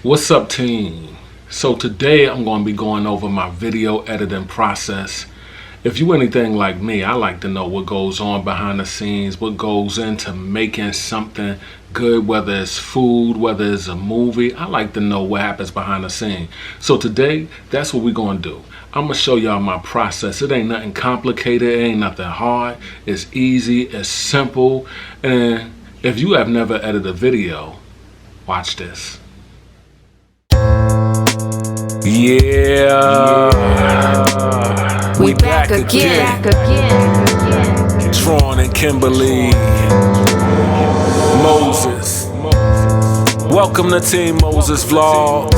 What's up, team? So today I'm going to be going over my video editing process. If you anything like me, I like to know what goes on behind the scenes, what goes into making something good, whether it's food, whether it's a movie. I like to know what happens behind the scene. So today, that's what we're going to do. I'm going to show y'all my process. It ain't nothing complicated, it ain't nothing hard. It's easy, it's simple. And if you have never edited a video, watch this. Yeah. We back again. Tron and Kimberly Moses. Welcome to Team Moses Vlogs,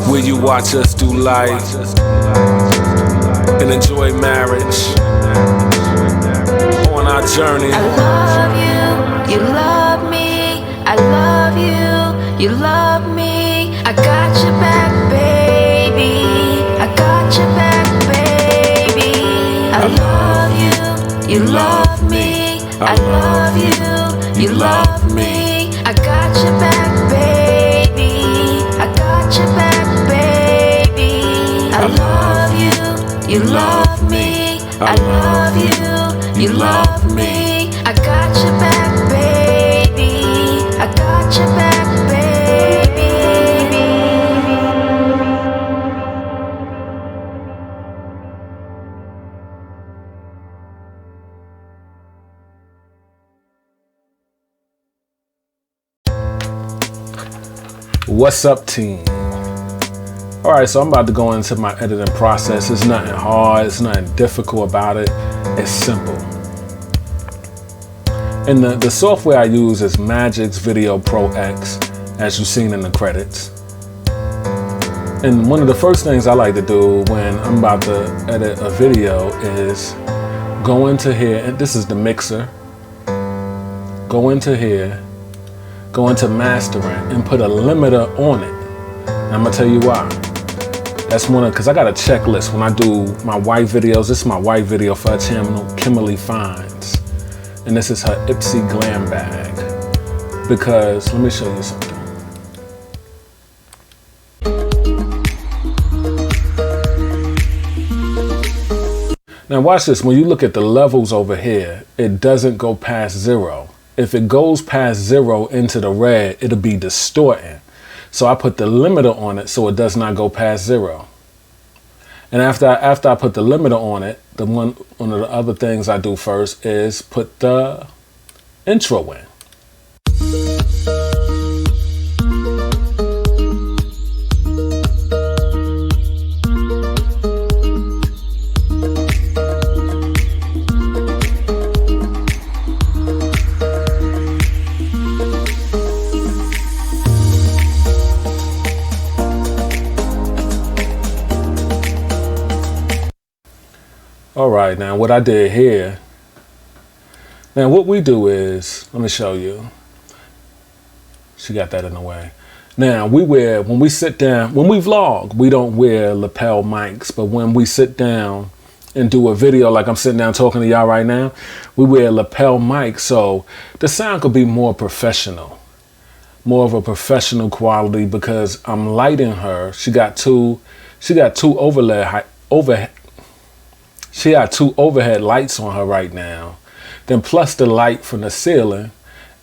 where you watch us do life and enjoy marriage on our journey. I love you, you love me. I love you, you love me. I got your back, baby. I got your back, baby. I love you, you love me. I love you, you love me. I got your back, baby. I got your back, baby. I love you, you love me. I love you, you love me. I got your back, baby. I got your back, baby. What's up, team? Alright, so I'm about to go into my editing process. It's nothing hard, it's nothing difficult about it. It's simple. And the software I use is Magic's Video Pro X, as you've seen in the credits. And one of the first things I like to do when I'm about to edit a video is go into here, and this is the mixer. Go into here, go into mastering, and put a limiter on it. And I'm gonna tell you why. That's because I got a checklist when I do my white videos. This is my white video for her channel, Kimberly Finds. And this is her Ipsy Glam Bag. Because, let me show you something. Now watch this, when you look at the levels over here, it doesn't go past 0. If it goes past 0 into the red, it'll be distorting. So I put the limiter on it so it does not go past 0. And after I put the limiter on it, one of the other things I do first is put the intro in. All right, now what I did here, now what we do is, let me show you. She got that in the way. Now when we sit down, when we vlog, we don't wear lapel mics, but when we sit down and do a video like I'm sitting down talking to y'all right now, we wear lapel mics, so the sound could be more professional, more of a professional quality because I'm lighting her. She got two overhead lights on her right now, then plus the light from the ceiling,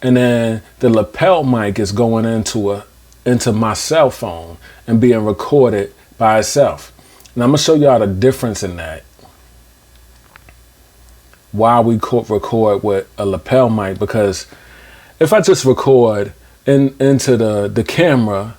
and then the lapel mic is going into my cell phone and being recorded by itself. And I'm gonna show y'all the difference in that. Why we record with a lapel mic, because if I just record into the camera,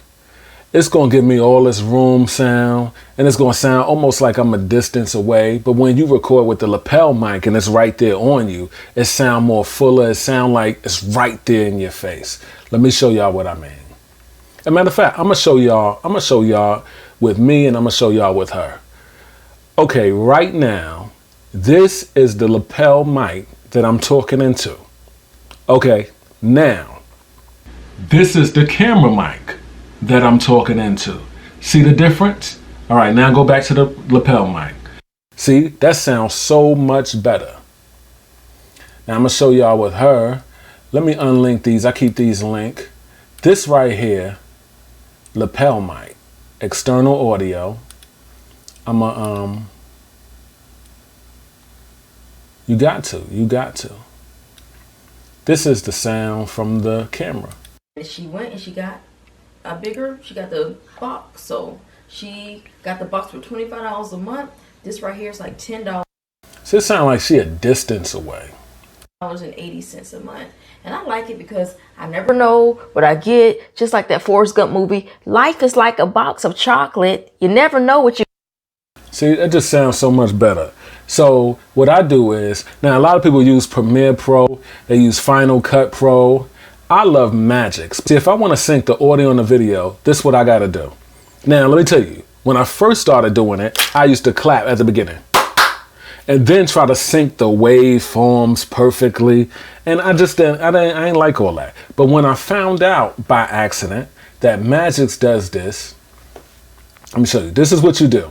it's gonna give me all this room sound, and it's gonna sound almost like I'm a distance away. But when you record with the lapel mic and it's right there on you, it sound more fuller. It sound like it's right there in your face. Let me show y'all what I mean. As a matter of fact, I'm gonna show y'all with me, and I'm gonna show y'all with her. Okay, right now, this is the lapel mic that I'm talking into. Okay, now, this is the camera mic that I'm talking into. See the difference? All right, now go back to the lapel mic. See, that sounds so much better. Now I'm gonna show y'all with her. Let me unlink these. I keep these linked. This right here, lapel mic, external audio. You got to. This is the sound from the camera. She went and she got she got the box. So she got the box for $25 a month. This right here is like $10. So it sounds like she a distance away. $80 a month. And I like it because I never know what I get. Just like that Forrest Gump movie. Life is like a box of chocolate. You never know what you... See, it just sounds so much better. So what I do is, now a lot of people use Premiere Pro, they use Final Cut Pro. I love Magic. See, if I want to sync the audio and the video, this is what I got to do. Now, let me tell you, when I first started doing it, I used to clap at the beginning and then try to sync the waveforms perfectly. And I ain't like all that. But when I found out by accident that Magic does this, let me show you. This is what you do.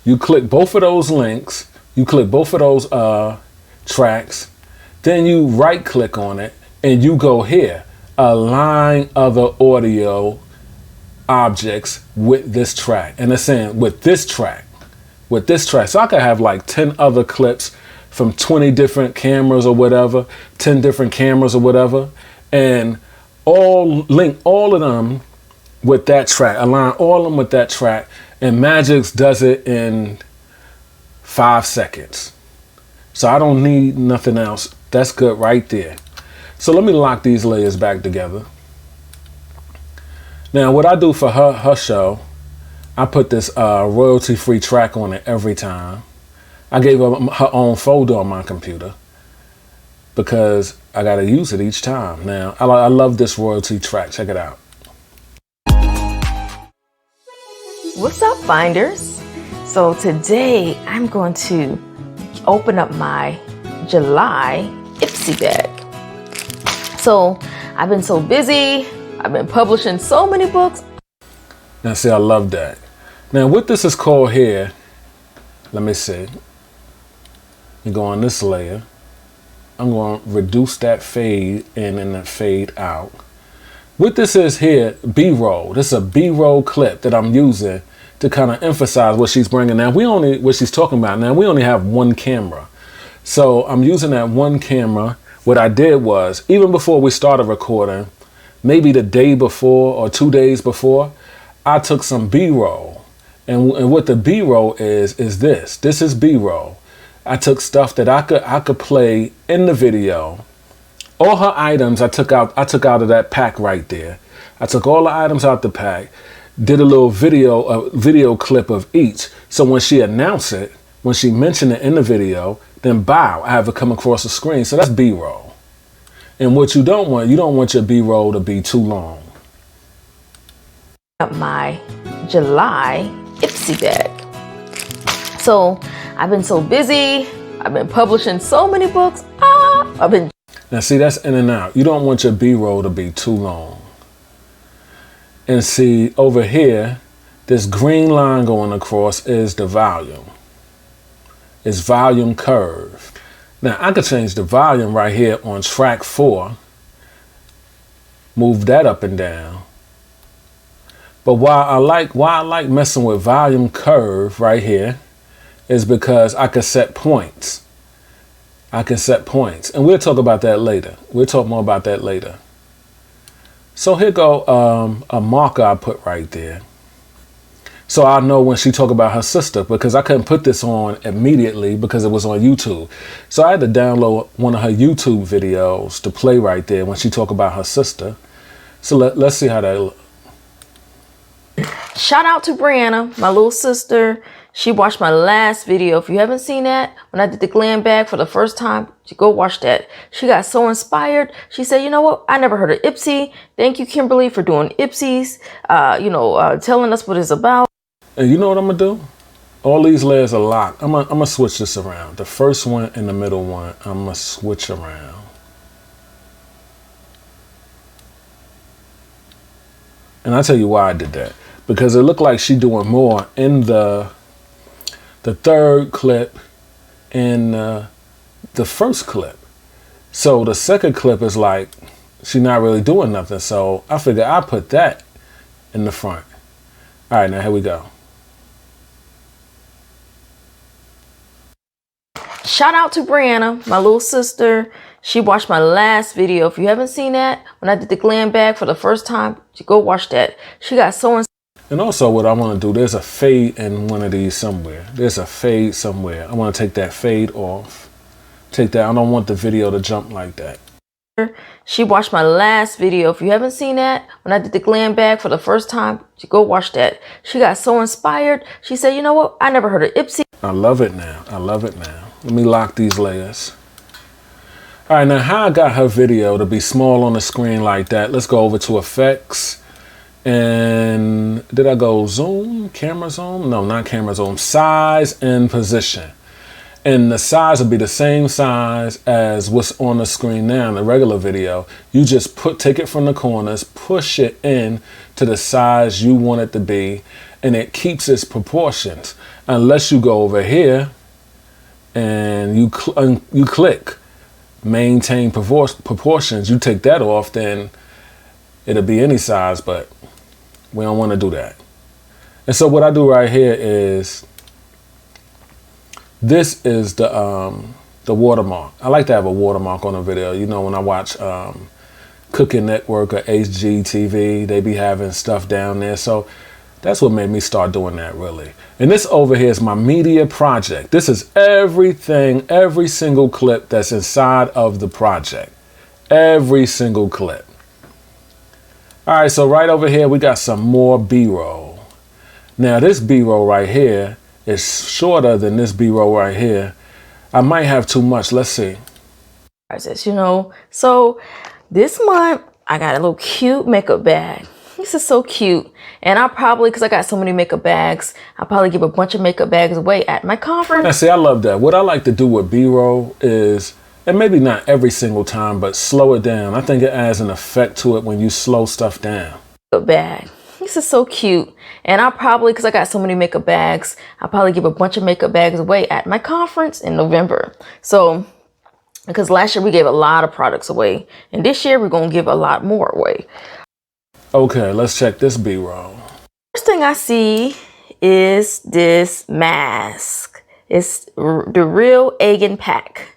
You click both of those links, you click both of those tracks, then you right click on it and you go here, align other audio objects with this track. And it's saying with this track. So I could have like 10 other clips from 20 different cameras or whatever, 10 different cameras or whatever, and link all of them with that track, align all of them with that track. And Magic does it in 5 seconds. So I don't need nothing else. That's good right there. So let me lock these layers back together. Now what I do for her show, I put this royalty-free track on it every time. I gave her her own folder on my computer because I got to use it each time. Now I love this royalty track. Check it out. What's up, finders? So today I'm going to open up my July Ipsy bag. So I've been so busy. I've been publishing so many books. Now see, I love that. Now what this is called here, let me see. You go on this layer. I'm going to reduce that fade in and that fade out. What this is here, B-roll. This is a B-roll clip that I'm using to kind of emphasize what she's bringing. Now what she's talking about. Now we only have one camera. So I'm using that one camera. What I did was, even before we started recording, maybe the day before or 2 days before, I took some B-roll. And what the B-roll is this. This is B-roll. I took stuff that I could play in the video. All her items I took out of that pack right there. I took all the items out the pack, did a little video clip of each. So when she announced it, when she mentioned it in the video, then bow, I have it come across the screen. So that's B-roll. And what you don't want your B-roll to be too long. My July Ipsy bag. So I've been so busy. I've been publishing so many books. Now see, that's in and out. You don't want your B-roll to be too long. And see, over here, this green line going across is the volume. It's volume curve. Now I could change the volume right here on track 4. Move that up and down. But why I like messing with volume curve right here is because I can set points. And we'll talk about that later. We'll talk more about that later. So here go a marker I put right there. So I know when she talk about her sister, because I couldn't put this on immediately because it was on YouTube. So I had to download one of her YouTube videos to play right there when she talk about her sister. So let's see how that looks. Shout out to Brianna, my little sister. She watched my last video. If you haven't seen that, when I did the glam bag for the first time, you go watch that. She got so inspired. She said, you know what? I never heard of Ipsy. Thank you, Kimberly, for doing Ipsies. Telling us what it's about. And you know what I'm going to do? All these layers are locked. I'm gonna switch this around. The first one and the middle one, I'm going to switch around. And I'll tell you why I did that. Because it looked like she doing more in the third clip and the first clip. So the second clip is like she not really doing nothing. So I figured I put that in the front. All right, now here we go. Shout out to Brianna, my little sister. She watched my last video. If you haven't seen that, when I did the glam bag for the first time, you go watch that. She got so inspired. And also what I want to do, there's a fade in one of these somewhere. There's a fade somewhere. I want to take that fade off. Take that. I don't want the video to jump like that. She watched my last video. If you haven't seen that, when I did the glam bag for the first time, you go watch that. She got so inspired. She said, you know what? I never heard of Ipsy. I love it now. I love it now. Let me lock these layers. All right, now how I got her video to be small on the screen like that. Let's go over to effects. And did I go zoom, camera zoom? No, not camera zoom, size and position. And the size will be the same size as what's on the screen now in the regular video. You just take it from the corners, push it in to the size you want it to be, and it keeps its proportions. Unless you go over here and you click maintain proportions, you take that off, then it'll be any size, but we don't want to do that. And so what I do right here is, this is the watermark. I like to have a watermark on a video. You know, when I watch Cooking Network or HGTV, they be having stuff down there. So that's what made me start doing that, really. And this over here is my media project. This is everything, every single clip that's inside of the project. Every single clip. All right, so right over here, we got some more B-roll. Now, this B-roll right here is shorter than this B-roll right here. I might have too much. Let's see. You know, so this month, I got a little cute makeup bag. This is so cute. And I'll probably, because I got so many makeup bags, I'll probably give a bunch of makeup bags away at my conference. Now, see, I love that. What I like to do with B-roll is, and maybe not every single time, but slow it down. I think it adds an effect to it when you slow stuff down. Bag. This is so cute. And I'll probably, because I got so many makeup bags, I'll probably give a bunch of makeup bags away at my conference in November. So, because last year we gave a lot of products away. And this year we're going to give a lot more away. Okay, let's check this B-roll. First thing I see is this mask. It's the real egg and pack.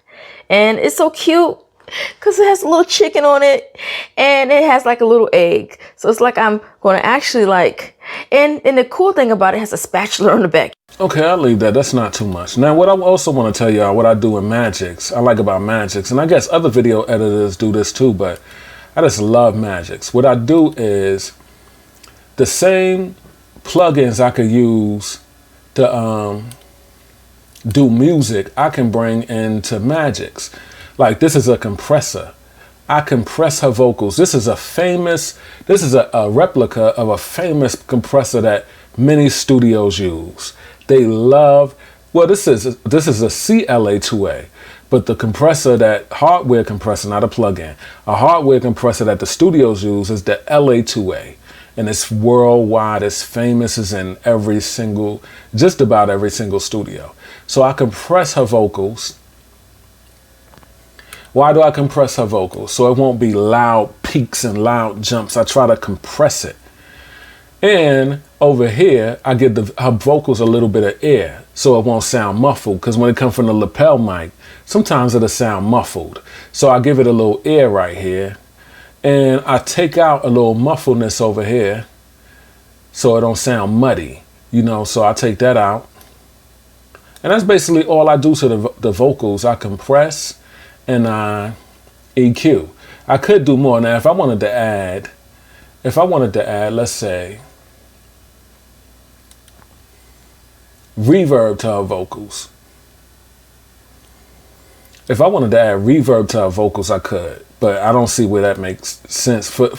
And it's so cute because it has a little chicken on it and it has like a little egg. So it's like I'm going to actually like, and the cool thing about it has a spatula on the back. Okay, I'll leave that. That's not too much. Now, what I also want to tell y'all, what I do in Magics, I like about Magics, and I guess other video editors do this too, but I just love Magics. What I do is the same plugins I could use to do music, I can bring into Magics. Like this is a compressor. I compress her vocals. This is a replica of a famous compressor that many studios use. They love, well, this is a CLA2A, but the compressor, that hardware compressor, not a plug-in, a hardware compressor that the studios use is the LA2A. And it's worldwide, it's famous, it's in just about every single studio. So I compress her vocals. Why do I compress her vocals? So it won't be loud peaks and loud jumps. I try to compress it. And over here, I give her vocals a little bit of air so it won't sound muffled. Because when it comes from the lapel mic, sometimes it'll sound muffled. So I give it a little air right here. And I take out a little muffledness over here so it don't sound muddy, you know, so I take that out. And that's basically all I do to the vocals. I compress and I EQ. I could do more. Now, if I wanted to add, let's say, reverb to her vocals. If I wanted to add reverb to her vocals, I could. But I don't see where that makes sense for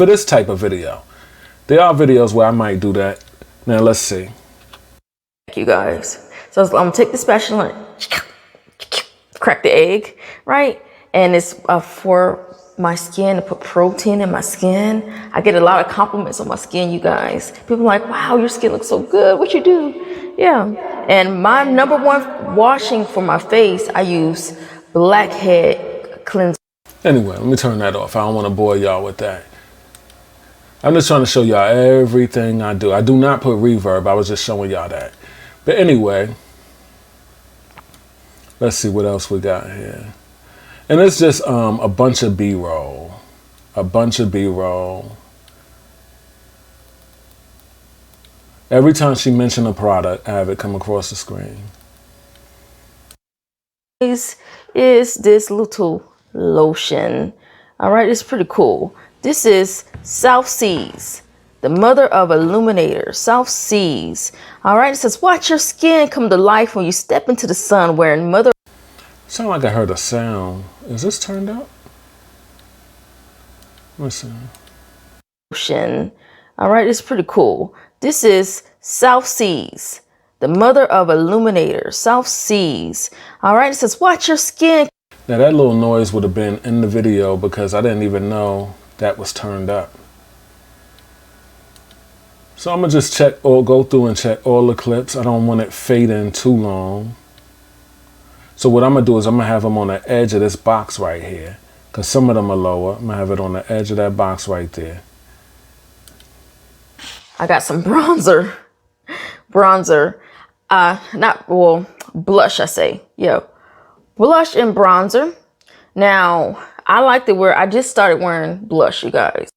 this type of video. There are videos where I might do that. Now let's see. Thank you guys. So I'm gonna take the spatula and crack the egg, right? And it's for my skin, to put protein in my skin. I get a lot of compliments on my skin, you guys. People are like, wow, your skin looks so good. What you do? Yeah. And my number one washing for my face, I use Blackhead cleanser. Anyway, let me turn that off. I don't want to bore y'all with that. I'm just trying to show y'all everything I do. I do not put reverb. I was just showing y'all that. But anyway, let's see what else we got here. And it's just a bunch of B-roll. A bunch of B-roll. Every time she mentioned a product, I have it come across the screen. Is this little lotion. All right, it's pretty cool. This is South Seas, the mother of illuminator. South Seas. All right, it says, watch your skin come to life when you step into the sun wearing mother. Sound like I heard a sound. Is this turned up? Listen. Lotion. All right, it's pretty cool. This is South Seas, the mother of illuminator. South Seas. All right, it says, watch your skin. Now that little noise would have been in the video because I didn't even know that was turned up. So I'm gonna just go through and check all the clips. I don't want it fading too long. So what I'm gonna do is I'm gonna have them on the edge of this box right here, because some of them are lower. I'm gonna have it on the edge of that box right there. I got some bronzer. Blush, I say. Yeah. Blush and bronzer. Now, I just started wearing blush, you guys.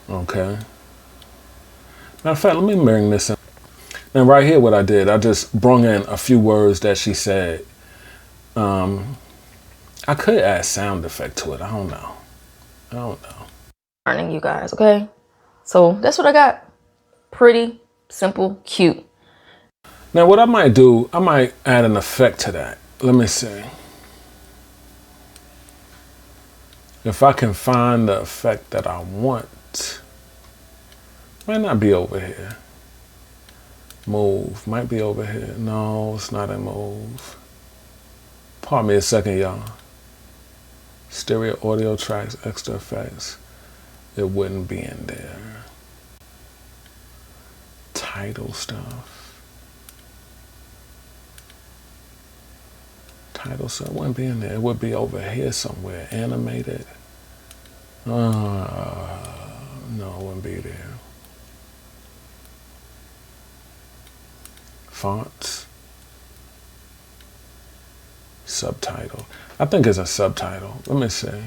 Okay. Matter of fact, let me bring this in. Now right here what I did, I just brung in a few words that she said. I could add sound effect to it. I don't know. Learning, you guys, okay? So that's what I got. Pretty, simple, cute. Now what I might do, I might add an effect to that. Let me see. If I can find the effect that I want. Might not be over here. Move, might be over here. No, it's not in move. Pardon me a second, y'all. Stereo audio tracks, extra effects. It wouldn't be in there. Title stuff. Title stuff wouldn't be in there. It would be over here somewhere. Animated. No, it wouldn't be there. Fonts. Subtitle. I think it's a subtitle. Let me see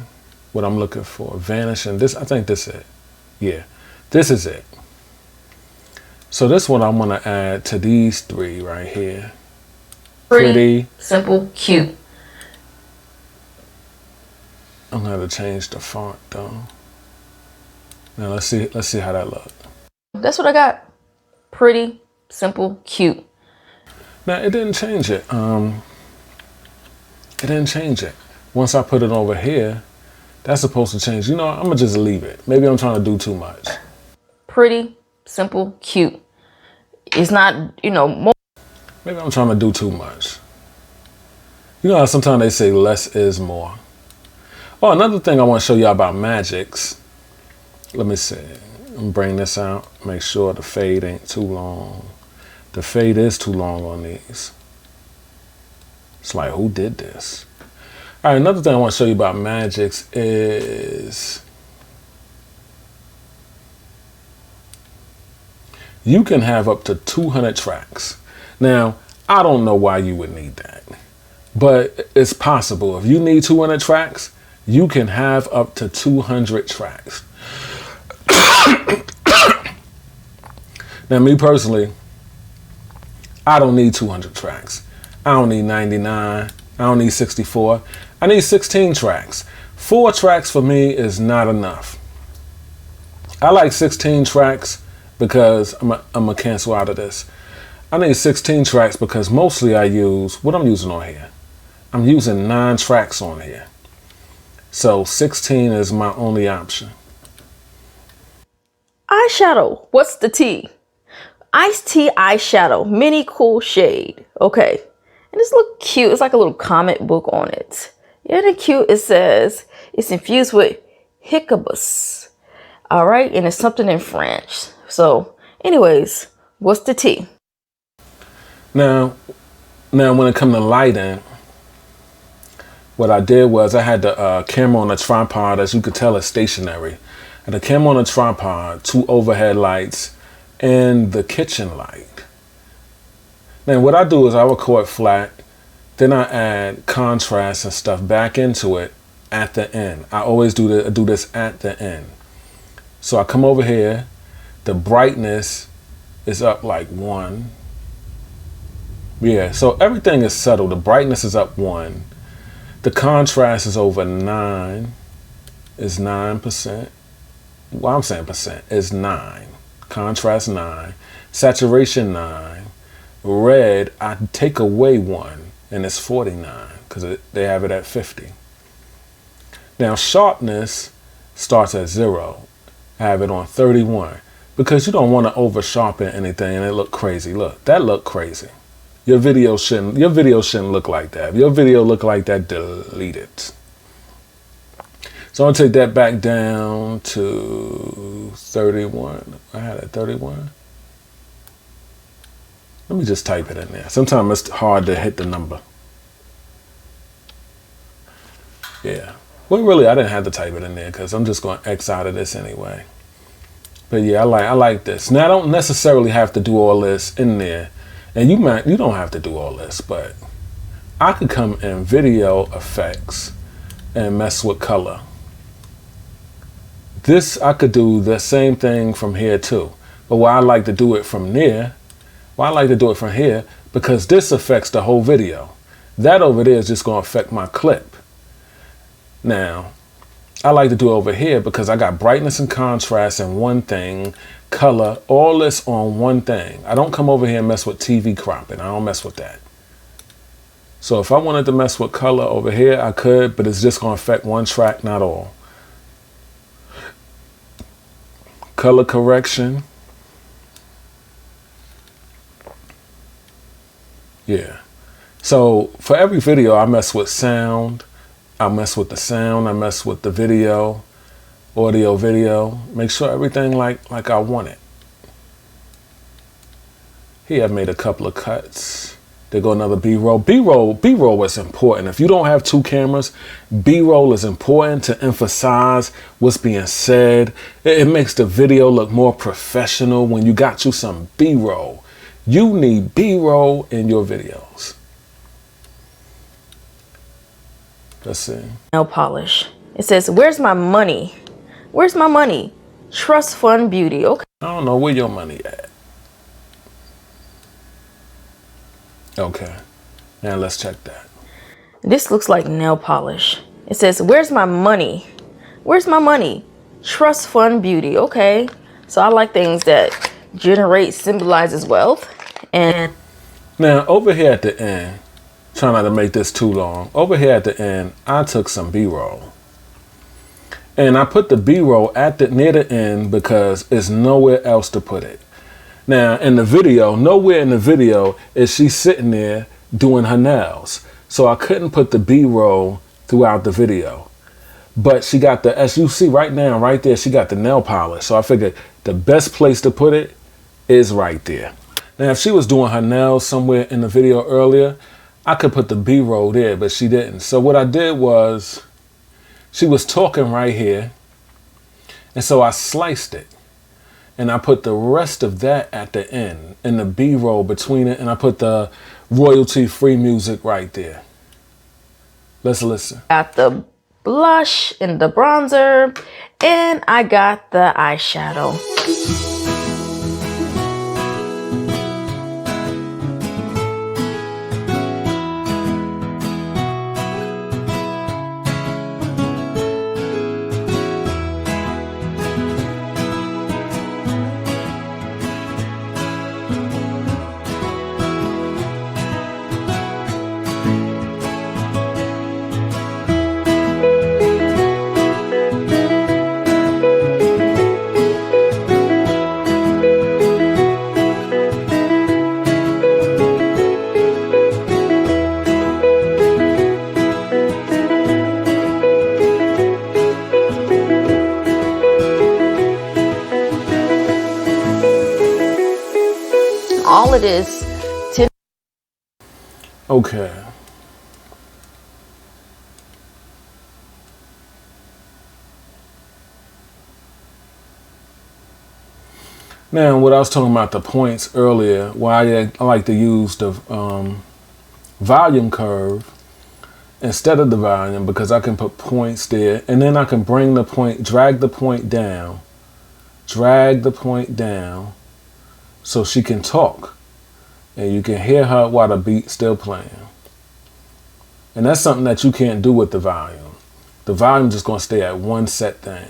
what I'm looking for. Vanishing. This, I think this is it. Yeah, this is it. So this one I'm gonna add to these three right here. Pretty, simple, cute. I'm gonna have to change the font though. Now let's see how that looks. That's what I got. Pretty, simple, cute. Now it didn't change it. It didn't change it. Once I put it over here, that's supposed to change. You know, I'm gonna just leave it. Maybe I'm trying to do too much. Pretty, simple, cute. It's not, more. Maybe I'm trying to do too much. You know how sometimes they say less is more. Oh, another thing I want to show y'all about magics. Let me see. Bring this out. Make sure the fade ain't too long. The fade is too long on these. It's like, who did this? All right, another thing I want to show you about magics is you can have up to 200 tracks. Now, I don't know why you would need that, but it's possible. If you need 200 tracks, you can have up to 200 tracks. Now, me personally, I don't need 200 tracks. I don't need 99. I don't need 64. I need 16 tracks. 4 tracks for me is not enough. I like 16 tracks because I'm gonna cancel out of this. I need 16 tracks because mostly I use, what I'm using on here. I'm using 9 tracks on here. So 16 is my only option. Eyeshadow. What's the T? Iced Tea eyeshadow. Mini cool shade. Okay. And this look cute. It's like a little comic book on it. Yeah, they're cute. It says it's infused with hiccups. All right. And it's something in French. So anyways, what's the T? Now when it comes to lighting, what I did was I had the camera on a tripod. As you could tell, it's stationary. had a camera on a tripod, 2 overhead lights, and the kitchen light. Now what I do is I record flat, then I add contrast and stuff back into it at the end. I always do this at the end. So I come over here, the brightness is up like 1. Yeah, so everything is subtle. The brightness is up 1. The contrast is over 9. Is 9%. Well, I'm saying percent. Is 9. Contrast 9. Saturation 9. Red, I take away 1, and it's 49 because they have it at 50. Now sharpness starts at 0. I have it on 31 because you don't want to over sharpen anything and it look crazy. Look, that look crazy. Your video shouldn't look like that. If your video look like that, delete it. So I'm gonna take that back down to 31. I had it 31. Let me just type it in there. Sometimes it's hard to hit the number. Yeah. Well, really, I didn't have to type it in there because I'm just going to X out of this anyway. But yeah, I like this. Now, I don't necessarily have to do all this in there. And you don't have to do all this, but I could come in video effects and mess with color. This, I could do the same thing from here too. But why I like to do it from there, why I like to do it from here, because this affects the whole video. That over there is just going to affect my clip. Now, I like to do it over here because I got brightness and contrast in one thing, color, all this on one thing. I don't come over here and mess with TV cropping. I don't mess with that. So if I wanted to mess with color over here, I could, but it's just going to affect one track, not all. Color correction. Yeah. So for every video, I mess with sound. I mess with the sound, I mess with the video, audio, video. Make sure everything like I want it. Here I've made a couple of cuts. There go another B-roll. B-roll is important. If you don't have 2 cameras, B-roll is important to emphasize what's being said. It makes the video look more professional when you got you some B-roll. You need B-roll in your videos. Let's see. Nail polish. It says, where's my money? Where's my money? Trust fund beauty. Okay. I don't know where your money at. Okay. Now let's check that. This looks like nail polish. It says, where's my money? Where's my money? Trust fund beauty. Okay. So I like things that generate, symbolizes wealth. And now over here at the end, try not to make this too long. Over here at the end, I took some B-roll. And I put the B-roll near the end because there's nowhere else to put it. Now in the video, nowhere in the video is she sitting there doing her nails. So I couldn't put the B-roll throughout the video. But she got the, as you see right now, right there, she got the nail polish. So I figured the best place to put it is right there. Now if she was doing her nails somewhere in the video earlier, I could put the B-roll there, but she didn't. So what I did was, she was talking right here, and so I sliced it. And I put the rest of that at the end, and the B-roll between it, and I put the royalty-free music right there. Let's listen. got the blush and the bronzer, and I got the eyeshadow. All it is, Okay. Now, what I was talking about the points earlier, why I like to use the volume curve instead of the volume, because I can put points there, and then I can bring the point, drag the point down, so she can talk, and you can hear her while the beat's still playing. And that's something that you can't do with the volume. The volume just gonna stay at one set thing.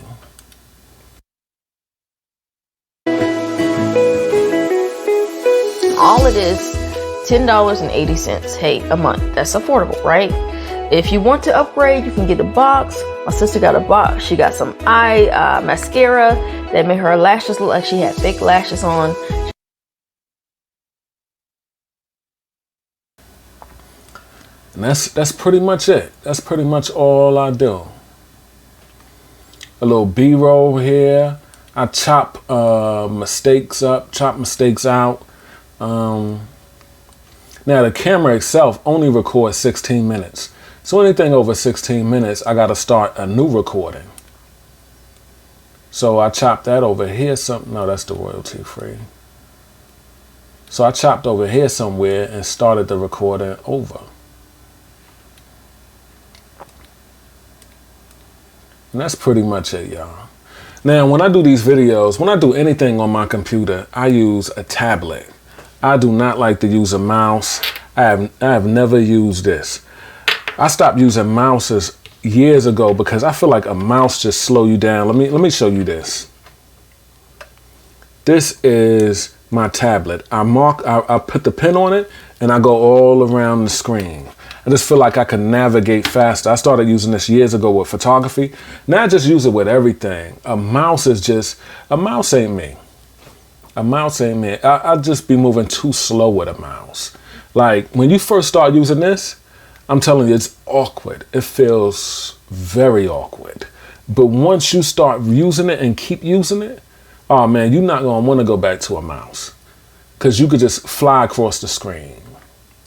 All it is, $10.80, hey, a month. That's affordable, right? If you want to upgrade, you can get a box. My sister got a box. She got some eye mascara that made her lashes look like she had fake lashes on. And that's pretty much it. That's pretty much all I do. A little B-roll here. I chop mistakes up, chop mistakes out. Now the camera itself only records 16 minutes. So anything over 16 minutes, I gotta start a new recording. So I chopped that over here no, that's the royalty free. So I chopped over here somewhere and started the recording over. And that's pretty much it, y'all. Now, when I do these videos, when I do anything on my computer, I use a tablet. I do not like to use a mouse. I have never used this. I stopped using mouses years ago because I feel like a mouse just slow you down. Let me show you this. This is my tablet. I put the pen on it and I go all around the screen. I just feel like I can navigate faster. I started using this years ago with photography. Now I just use it with everything. A mouse ain't me. A mouse ain't me. I just be moving too slow with a mouse. Like when you first start using this, I'm telling you, it's awkward. It feels very awkward. But once you start using it and keep using it, oh man, you're not gonna wanna go back to a mouse. Cause you could just fly across the screen.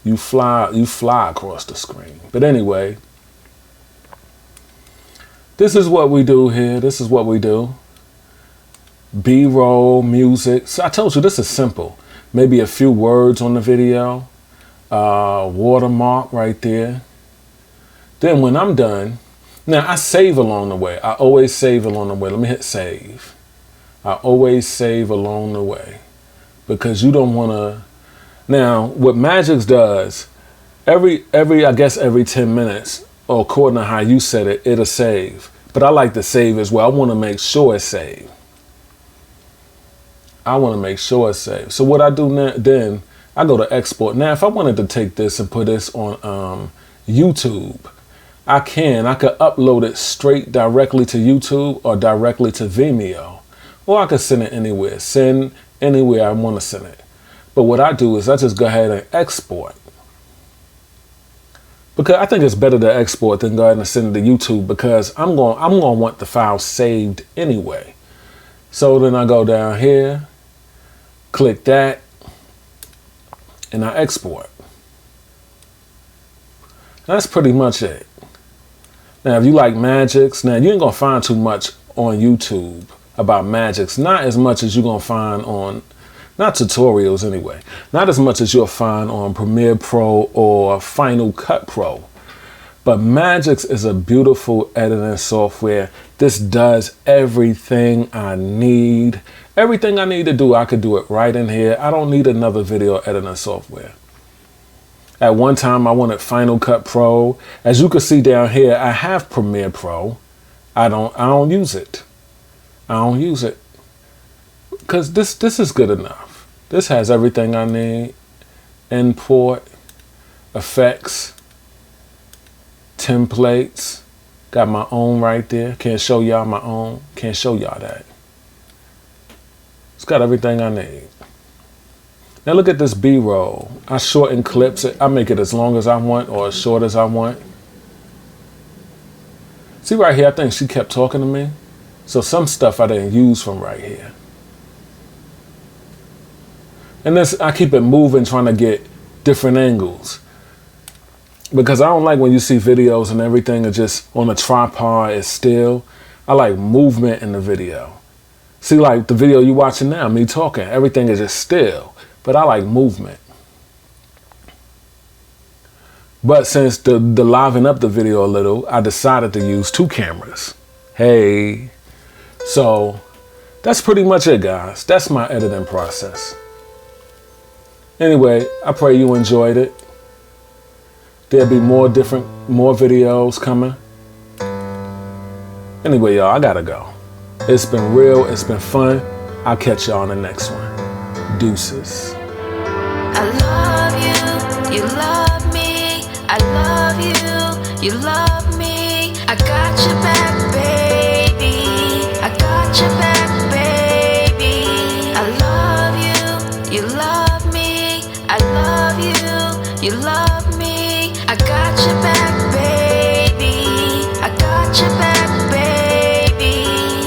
You fly across the screen. But anyway, this is what we do here. This is what we do. B-roll, music. So I told you this is simple. Maybe a few words on the video. Watermark right there. Then when I'm done, now I save along the way. I always save along the way. Let me hit save. I always save along the way because you don't want to. Now, what Magix does, I guess every 10 minutes, or according to how you set it, it'll save. But I like to save as well. I want to make sure it's saved. I want to make sure it's saved. So what I do now, then I go to export. Now, if I wanted to take this and put this on YouTube, I could upload it straight directly to YouTube or directly to Vimeo, or I could send it anywhere. Send anywhere I want to send it. But what I do is I just go ahead and export. Because I think it's better to export than go ahead and send it to YouTube because I'm going to want the file saved anyway. So then I go down here, click that, and I export. That's pretty much it. Now, if you like Magix, now you ain't going to find too much on YouTube about Magix. Not as much as you're going to find on, not tutorials anyway, not as much as you'll find on Premiere Pro or Final Cut Pro. But Magix is a beautiful editing software. This does everything I need. Everything I need to do, I could do it right in here. I don't need another video editing software. At one time, I wanted Final Cut Pro. As you can see down here, I have Premiere Pro. I don't use it. I don't use it because this is good enough. This has everything I need. Import, effects, templates. Got my own right there. Can't show y'all my own. Can't show y'all that. It's got everything I need. Now look at this B-roll. I shorten clips. I make it as long as I want or as short as I want. See right here, I think she kept talking to me. So some stuff I didn't use from right here. And this, I keep it moving, trying to get different angles. Because I don't like when you see videos and everything is just on a tripod, it's still. I like movement in the video. See, like the video you watching now, me talking, everything is just still. But I like movement. But since to liven up the video a little, I decided to use 2 cameras. Hey. So that's pretty much it, guys. That's my editing process. Anyway, I pray you enjoyed it. There'll be more videos coming. Anyway, y'all, I gotta go. It's been real, it's been fun. I'll catch y'all on the next one. Deuces. I love you, you love me. I love you, you love me. I got your back, baby. I got your back, baby. I love you, you love me. I love you, you love me. I got your back, baby. I got your back, baby.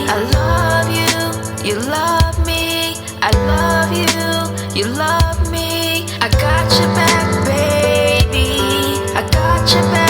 I love you, you love me. I love you, you love me. I got your back, baby. I got your back.